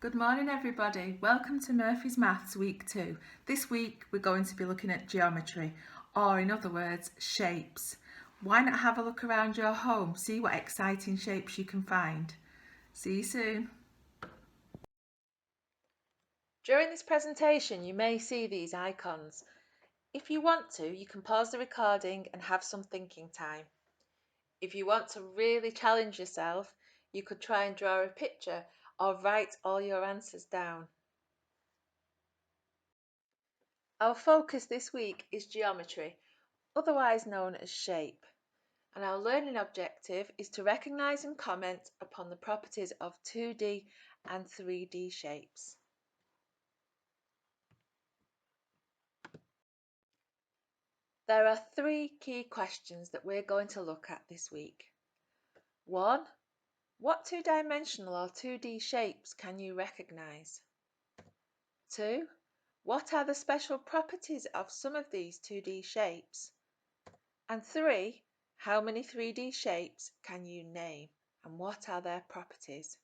Good morning, everybody. Welcome to Murphy's Maths Week 2. This week we're going to be looking at geometry, or in other words, shapes. Why not have a look around your home, see what exciting shapes you can find. See you soon. During this presentation, you may see these icons. If you want to, you can pause the recording and have some thinking time. If you want to really challenge yourself, you could try and draw a picture or write all your answers down. Our focus this week is geometry, otherwise known as shape, and our learning objective is to recognise and comment upon the properties of 2D and 3D shapes. There are three key questions that we're going to look at this week. 1. What two-dimensional or 2D shapes can you recognise? 2. What are the special properties of some of these 2D shapes? And 3. How many 3D shapes can you name and what are their properties?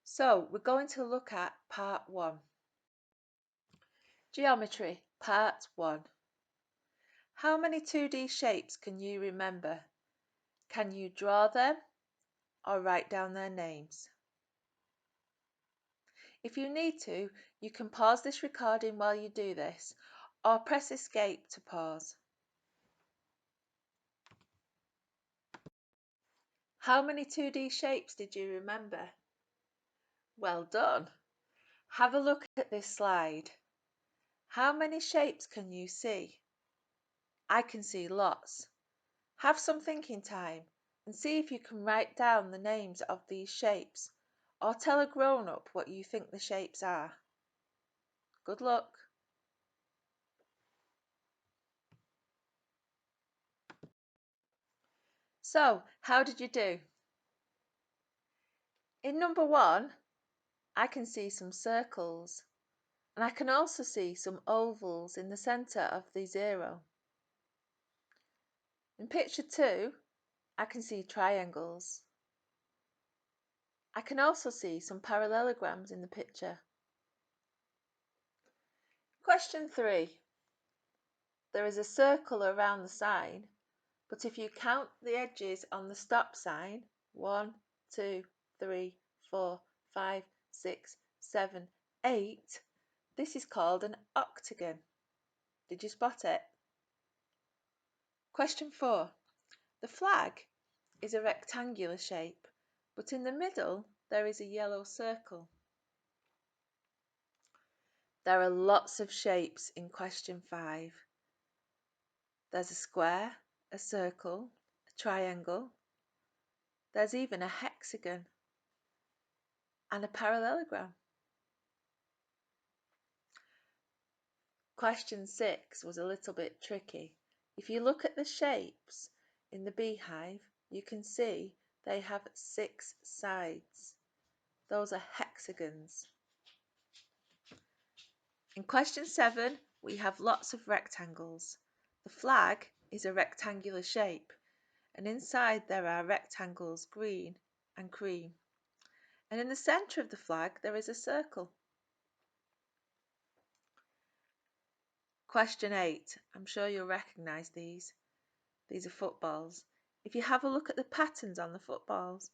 So we're going to look at part 1. Geometry, part 1. How many 2D shapes can you remember? Can you draw them or write down their names? If you need to, you can pause this recording while you do this, or press escape to pause. How many 2D shapes did you remember? Well done. Have a look at this slide. How many shapes can you see? I can see lots. Have some thinking time and see if you can write down the names of these shapes, or tell a grown-up what you think the shapes are. Good luck. So, how did you do? In number 1, I can see some circles, and I can also see some ovals in the centre of the 0. In picture 2, I can see triangles. I can also see some parallelograms in the picture. Question 3. There is a circle around the sign, but if you count the edges on the stop sign, 1, 2, 3, 4, 5, 6, 7, 8, this is called an octagon. Did you spot it? Question 4. The flag is a rectangular shape, but in the middle there is a yellow circle. There are lots of shapes in question 5. There's a square, a circle, a triangle. There's even a hexagon and a parallelogram. Question 6 was a little bit tricky. If you look at the shapes in the beehive, you can see they have 6 sides. Those are hexagons. In question 7, we have lots of rectangles. The flag is a rectangular shape, and inside there are rectangles green and cream. And in the centre of the flag there is a circle. Question 8, I'm sure you'll recognise these. These are footballs. If you have a look at the patterns on the footballs,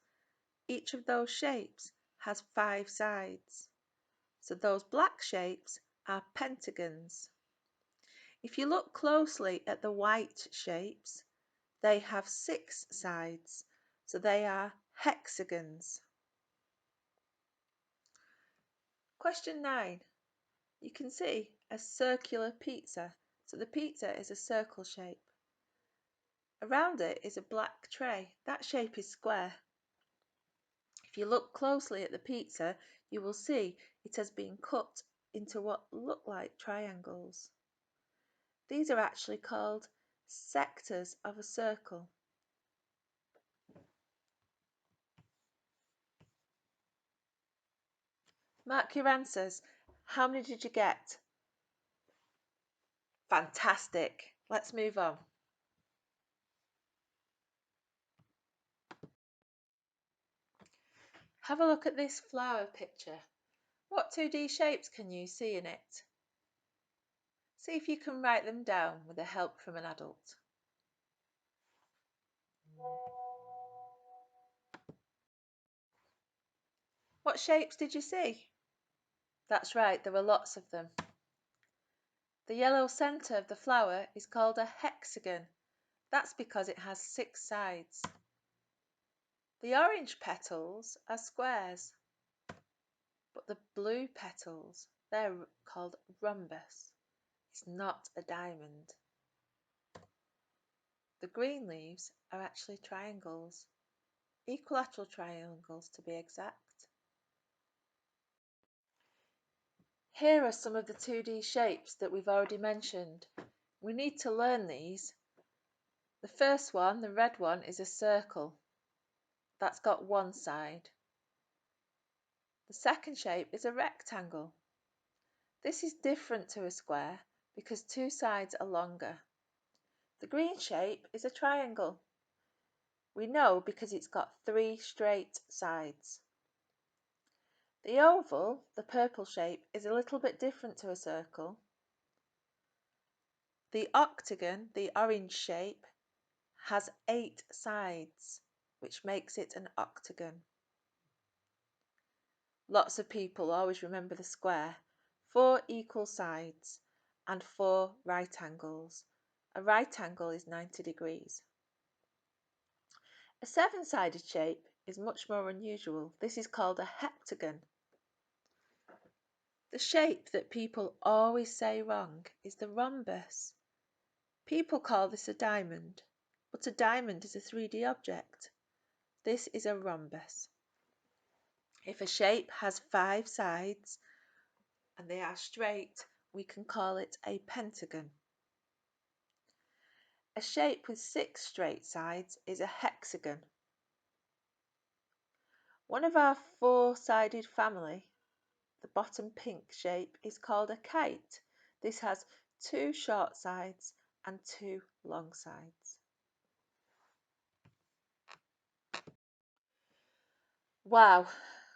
each of those shapes has 5 sides. So those black shapes are pentagons. If you look closely at the white shapes, they have 6 sides. So they are hexagons. Question 9. You can see a circular pizza. So the pizza is a circle shape. Around it is a black tray. That shape is square. If you look closely at the pizza, you will see it has been cut into what look like triangles. These are actually called sectors of a circle. Mark your answers. How many did you get? Fantastic. Let's move on. Have a look at this flower picture. What 2D shapes can you see in it? See if you can write them down with the help from an adult. What shapes did you see? That's right, there were lots of them. The yellow centre of the flower is called a hexagon. That's because it has 6 sides. The orange petals are squares, but the blue petals, they're called rhombus. It's not a diamond. The green leaves are actually triangles, equilateral triangles to be exact. Here are some of the 2D shapes that we've already mentioned. We need to learn these. The first one, the red one, is a circle. That's got one side. The second shape is a rectangle. This is different to a square because 2 sides are longer. The green shape is a triangle. We know because it's got 3 straight sides. The oval, the purple shape, is a little bit different to a circle. The octagon, the orange shape, has 8 sides, which makes it an octagon. Lots of people always remember the square. 4 equal sides and 4 right angles. A right angle is 90 degrees. A 7-sided shape is much more unusual. This is called a heptagon. The shape that people always say wrong is the rhombus. People call this a diamond, but a diamond is a 3D object. This is a rhombus. If a shape has 5 sides and they are straight, we can call it a pentagon. A shape with 6 straight sides is a hexagon. One of our 4-sided family, the bottom pink shape, is called a kite. This has 2 short sides and 2 long sides. Wow,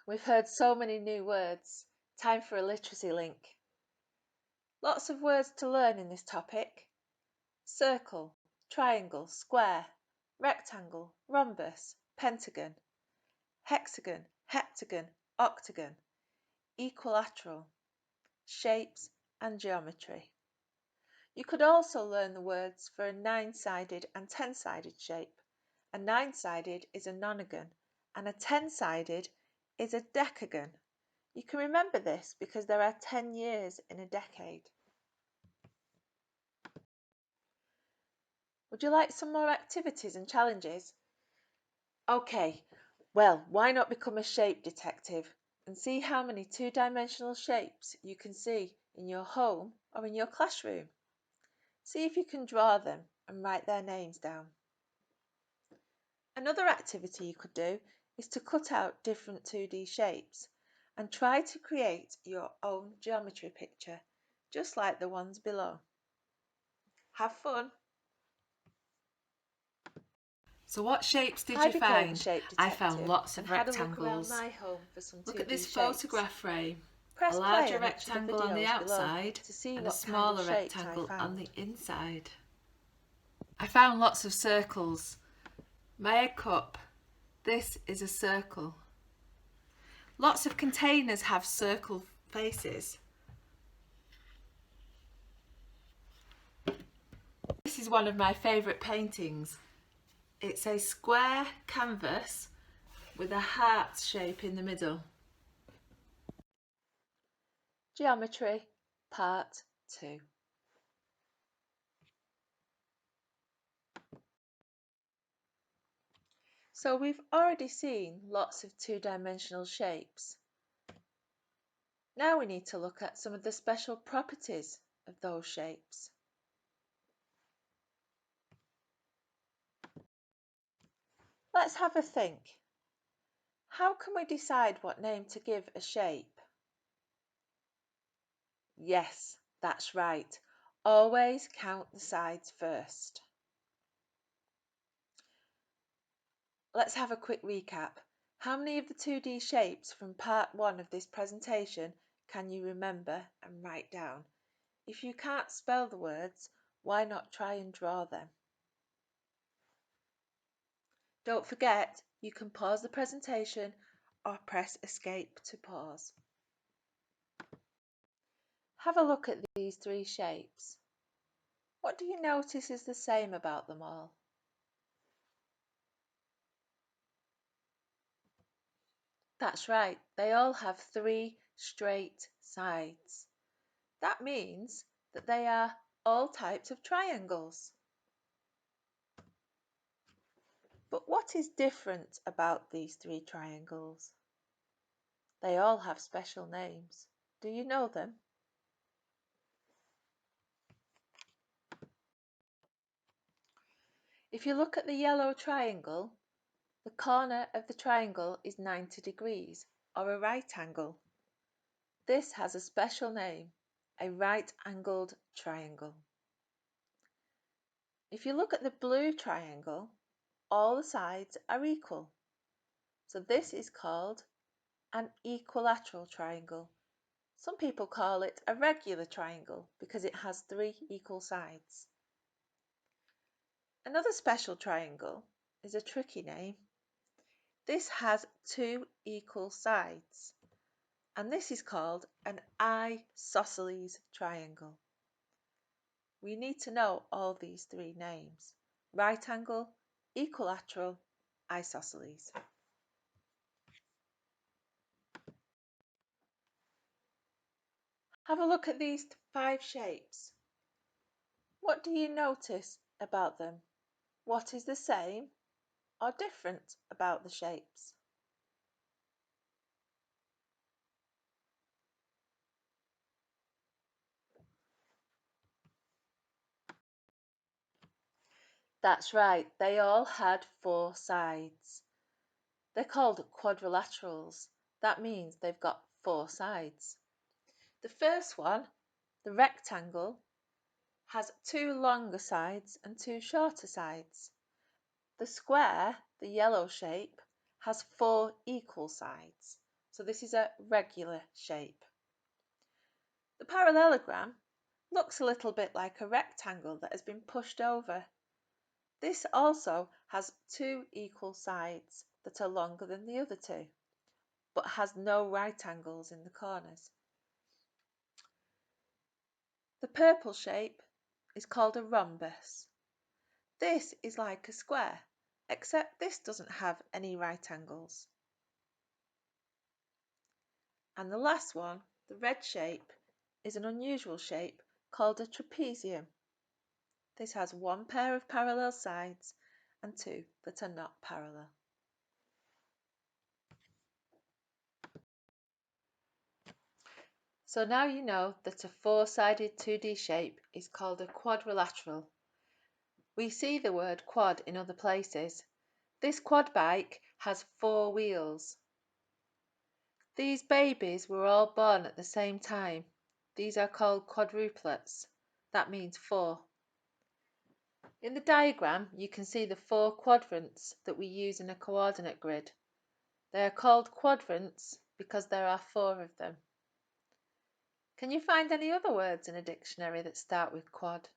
we've heard so many new words. Time for a literacy link. Lots of words to learn in this topic. Circle, triangle, square, rectangle, rhombus, pentagon, hexagon, heptagon, octagon, equilateral, shapes and geometry. You could also learn the words for a 9-sided and 10-sided shape. A 9-sided is a nonagon and a 10-sided is a decagon. You can remember this because there are 10 years in a decade. Would you like some more activities and challenges? Okay, well, why not become a shape detective and see how many 2-dimensional shapes you can see in your home or in your classroom? See if you can draw them and write their names down. Another activity you could do is to cut out different 2D shapes and try to create your own geometry picture, just like the ones below. Have fun! So what shapes did I you became a find? shape I detective found lots and of had a look around rectangles. my home for some 2D Look at this shapes. photograph frame. Press A play larger on each of the rectangle on the videos below outside to see and a what kind of smaller shapes I rectangle on the found. inside. I found lots of circles. My egg cup. This is a circle. Lots of containers have circle faces. This is one of my favourite paintings. It's a square canvas with a heart shape in the middle. Geometry, Part 2. So we've already seen lots of 2-dimensional shapes. Now we need to look at some of the special properties of those shapes. Let's have a think. How can we decide what name to give a shape? Yes, that's right. Always count the sides first. Let's have a quick recap. How many of the 2D shapes from part 1 of this presentation can you remember and write down? If you can't spell the words, why not try and draw them? Don't forget, you can pause the presentation or press escape to pause. Have a look at these 3 shapes. What do you notice is the same about them all? That's right, they all have 3 straight sides. That means that they are all types of triangles. But what is different about these 3 triangles? They all have special names. Do you know them? If you look at the yellow triangle, the corner of the triangle is 90 degrees, or a right angle. This has a special name, a right-angled triangle. If you look at the blue triangle, all the sides are equal. So this is called an equilateral triangle. Some people call it a regular triangle because it has 3 equal sides. Another special triangle is a tricky name. This has 2 equal sides, and this is called an isosceles triangle. We need to know all these 3 names: right angle, equilateral, isosceles. Have a look at these 5 shapes. What do you notice about them? What is the same or different about the shapes? That's right, they all had 4 sides. They're called quadrilaterals. That means they've got 4 sides. The first one, the rectangle, has 2 longer sides and 2 shorter sides. The square, the yellow shape, has 4 equal sides. So this is a regular shape. The parallelogram looks a little bit like a rectangle that has been pushed over. This also has 2 equal sides that are longer than the other 2, but has no right angles in the corners. The purple shape is called a rhombus. This is like a square, except this doesn't have any right angles. And the last one, the red shape, is an unusual shape called a trapezium. This has 1 pair of parallel sides and 2 that are not parallel. So now you know that a 4-sided 2D shape is called a quadrilateral. We see the word quad in other places. This quad bike has 4 wheels. These babies were all born at the same time. These are called quadruplets. That means 4. In the diagram, you can see the 4 quadrants that we use in a coordinate grid. They are called quadrants because there are 4 of them. Can you find any other words in a dictionary that start with quad?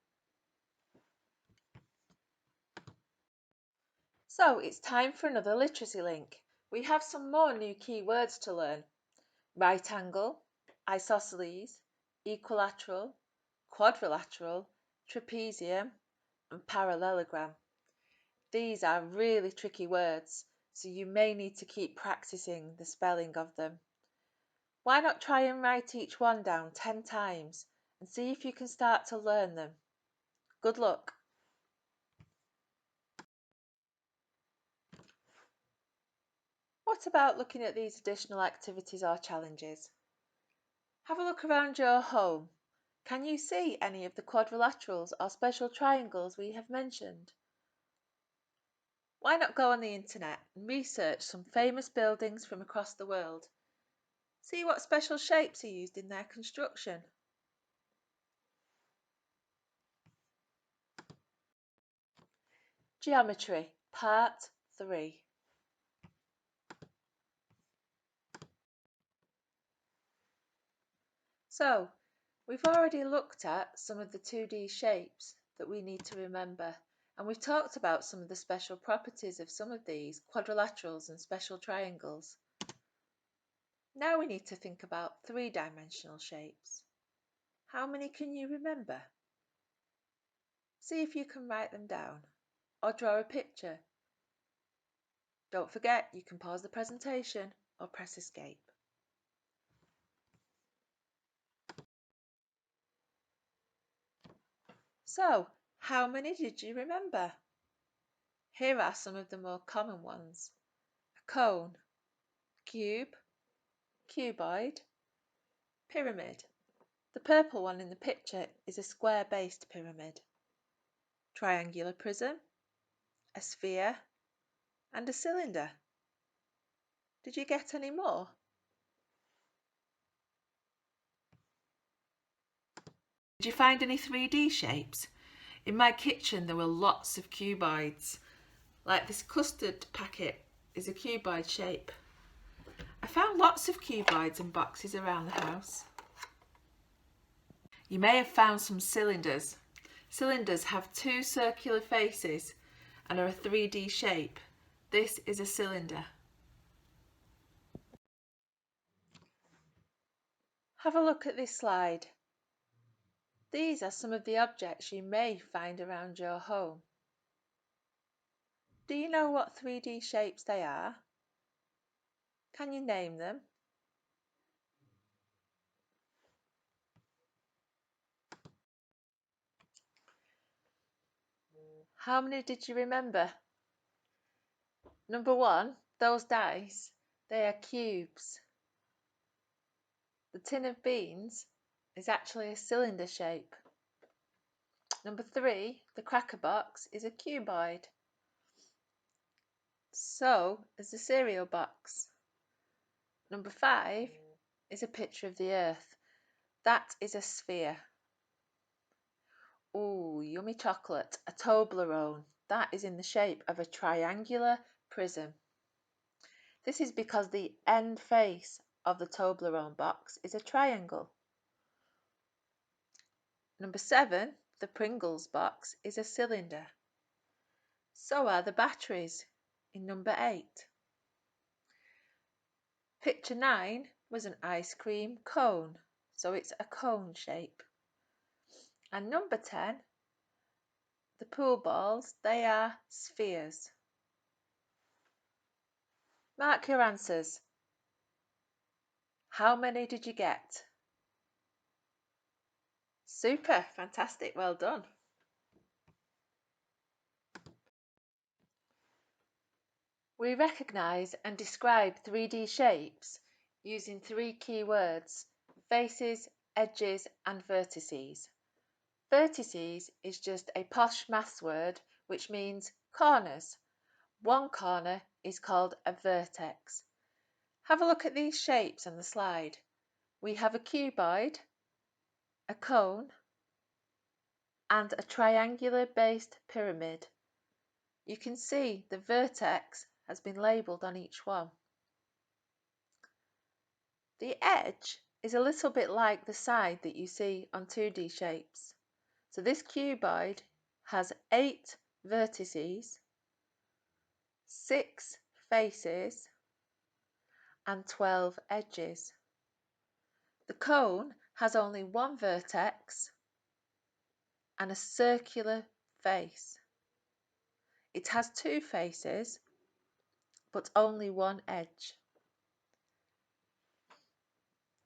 So it's time for another literacy link. We have some more new key words to learn. Right angle, isosceles, equilateral, quadrilateral, trapezium, and parallelogram. These are really tricky words, so you may need to keep practicing the spelling of them. Why not try and write each one down 10 times and see if you can start to learn them? Good luck! What about looking at these additional activities or challenges? Have a look around your home. Can you see any of the quadrilaterals or special triangles we have mentioned? Why not go on the internet and research some famous buildings from across the world? See what special shapes are used in their construction. Geometry, Part 3. So, we've already looked at some of the 2D shapes that we need to remember, and we've talked about some of the special properties of some of these quadrilaterals and special triangles. Now we need to think about three-dimensional shapes. How many can you remember? See if you can write them down or draw a picture. Don't forget, you can pause the presentation or press escape. So, how many did you remember? Here are some of the more common ones. A cone, cube, cuboid, pyramid. The purple one in the picture is a square-based pyramid. Triangular prism, a sphere, and a cylinder. Did you get any more? Did you find any 3D shapes? In my kitchen there were lots of cuboids. Like this custard packet is a cuboid shape. I found lots of cuboids and boxes around the house. You may have found some cylinders. Cylinders have two circular faces and are a 3D shape. This is a cylinder. Have a look at this slide. These are some of the objects you may find around your home. Do you know what 3D shapes they are? Can you name them? How many did you remember? Number one, those dice, they are cubes. The tin of beans is actually a cylinder shape. Number three, the cracker box is a cuboid. So is the cereal box. Number five is a picture of the earth. That is a sphere. Ooh, yummy chocolate, a Toblerone. That is in the shape of a triangular prism. This is because the end face of the Toblerone box is a triangle. Number seven, the Pringles box is a cylinder. So are the batteries in number 8. Picture 9 was an ice cream cone, so it's a cone shape. And number 10, the pool balls, they are spheres. Mark your answers. How many did you get? Super, fantastic, well done. We recognise and describe 3D shapes using 3 key words: faces, edges and vertices. Vertices is just a posh maths word which means corners. One corner is called a vertex. Have a look at these shapes on the slide. We have a cuboid, a cone, and a triangular based pyramid. You can see the vertex has been labelled on each one. The edge is a little bit like the side that you see on 2D shapes. So this cuboid has 8 vertices, 6 faces, and 12 edges. The cone has only one vertex and a circular face. It has 2 faces, but only one edge.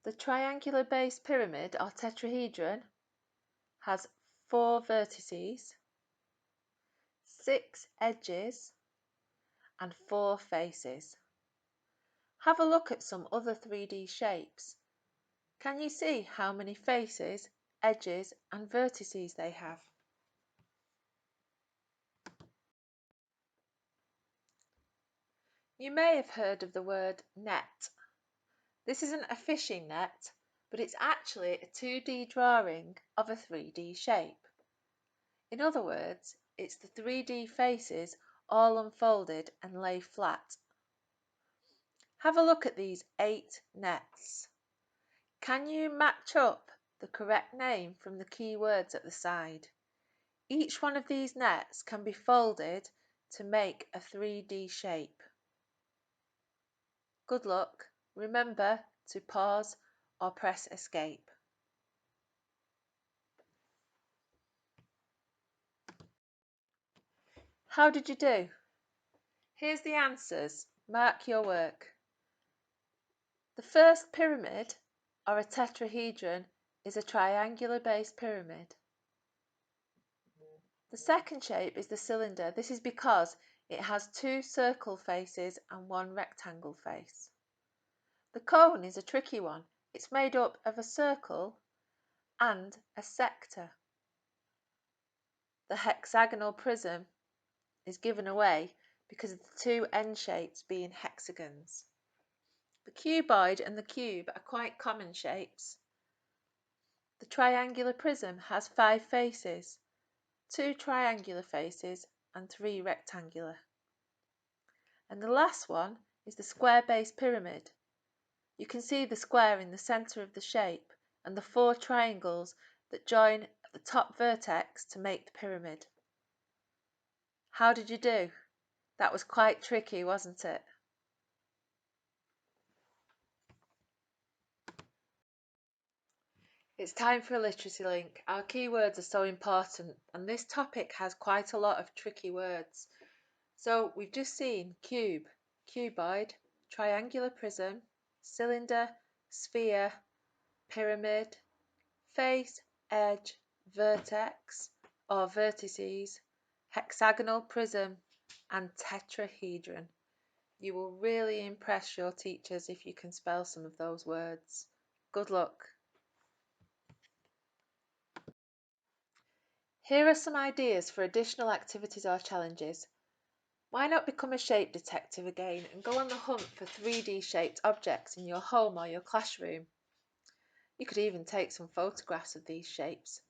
The triangular base pyramid or tetrahedron has 4 vertices, 6 edges, and 4 faces. Have a look at some other 3D shapes. Can you see how many faces, edges, and vertices they have? You may have heard of the word net. This isn't a fishing net, but it's actually a 2D drawing of a 3D shape. In other words, it's the 3D faces all unfolded and lay flat. Have a look at these 8 nets. Can you match up the correct name from the key words at the side? Each one of these nets can be folded to make a 3D shape. Good luck. Remember to pause or press escape. How did you do? Here's the answers. Mark your work. The first pyramid, or a tetrahedron, is a triangular base pyramid. The second shape is the cylinder. This is because it has two circle faces and one rectangle face. The cone is a tricky one. It's made up of a circle and a sector. The hexagonal prism is given away because of the two end shapes being hexagons. The cuboid and the cube are quite common shapes. The triangular prism has 5 faces, 2 triangular faces and 3 rectangular. And the last one is the square base pyramid. You can see the square in the centre of the shape and the 4 triangles that join at the top vertex to make the pyramid. How did you do? That was quite tricky, wasn't it? It's time for a literacy link. Our keywords are so important and this topic has quite a lot of tricky words. So we've just seen cube, cuboid, triangular prism, cylinder, sphere, pyramid, face, edge, vertex or vertices, hexagonal prism and tetrahedron. You will really impress your teachers if you can spell some of those words. Good luck. Here are some ideas for additional activities or challenges. Why not become a shape detective again and go on the hunt for 3D shaped objects in your home or your classroom? You could even take some photographs of these shapes.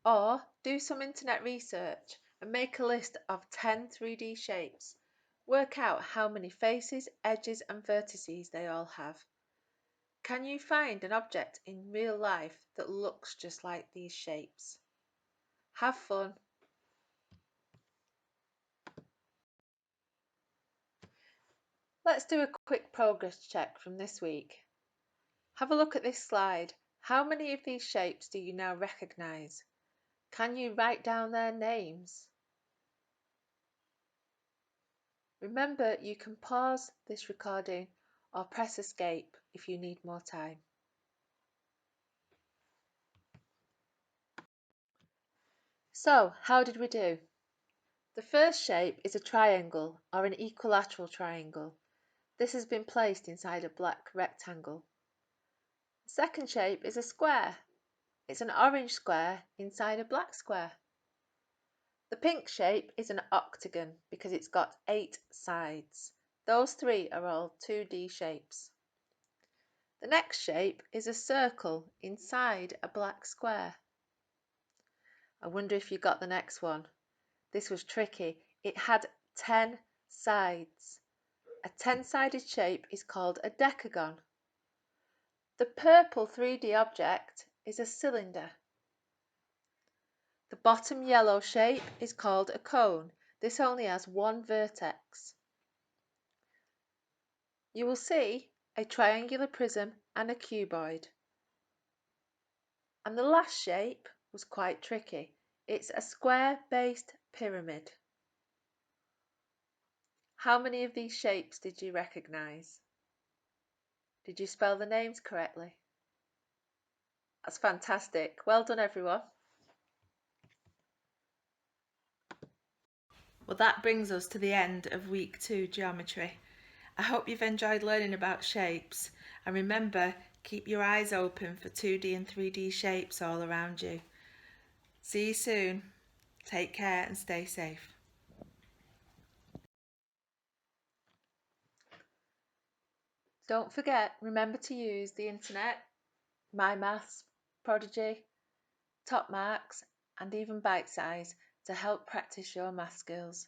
Or do some internet research and make a list of 10 3D shapes. Work out how many faces, edges and vertices they all have. Can you find an object in real life that looks just like these shapes? Have fun. Let's do a quick progress check from this week. Have a look at this slide. How many of these shapes do you now recognise? Can you write down their names? Remember, you can pause this recording or press escape if you need more time. So, how did we do? The first shape is a triangle or an equilateral triangle. This has been placed inside a black rectangle. The second shape is a square. It's an orange square inside a black square. The pink shape is an octagon because it's got 8 sides. Those 3 are all 2D shapes. The next shape is a circle inside a black square. I wonder if you got the next one. This was tricky. It had 10 sides. A 10-sided shape is called a decagon. The purple 3D object is a cylinder. The bottom yellow shape is called a cone. This only has one vertex. You will see a triangular prism and a cuboid. And the last shape was quite tricky. It's a square-based pyramid. How many of these shapes did you recognise? Did you spell the names correctly? That's fantastic. Well done, everyone. Well, that brings us to the end of week 2 geometry. I hope you've enjoyed learning about shapes, and remember, keep your eyes open for 2D and 3D shapes all around you. See you soon. Take care and stay safe. Don't forget, remember to use the internet, My Maths, Prodigy, Top Marks and even Bite Size to help practice your math skills.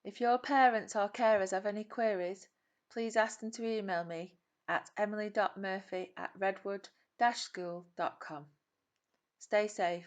If your parents or carers have any queries, please ask them to email me at emily.murphy@redwood-school.com. Stay safe.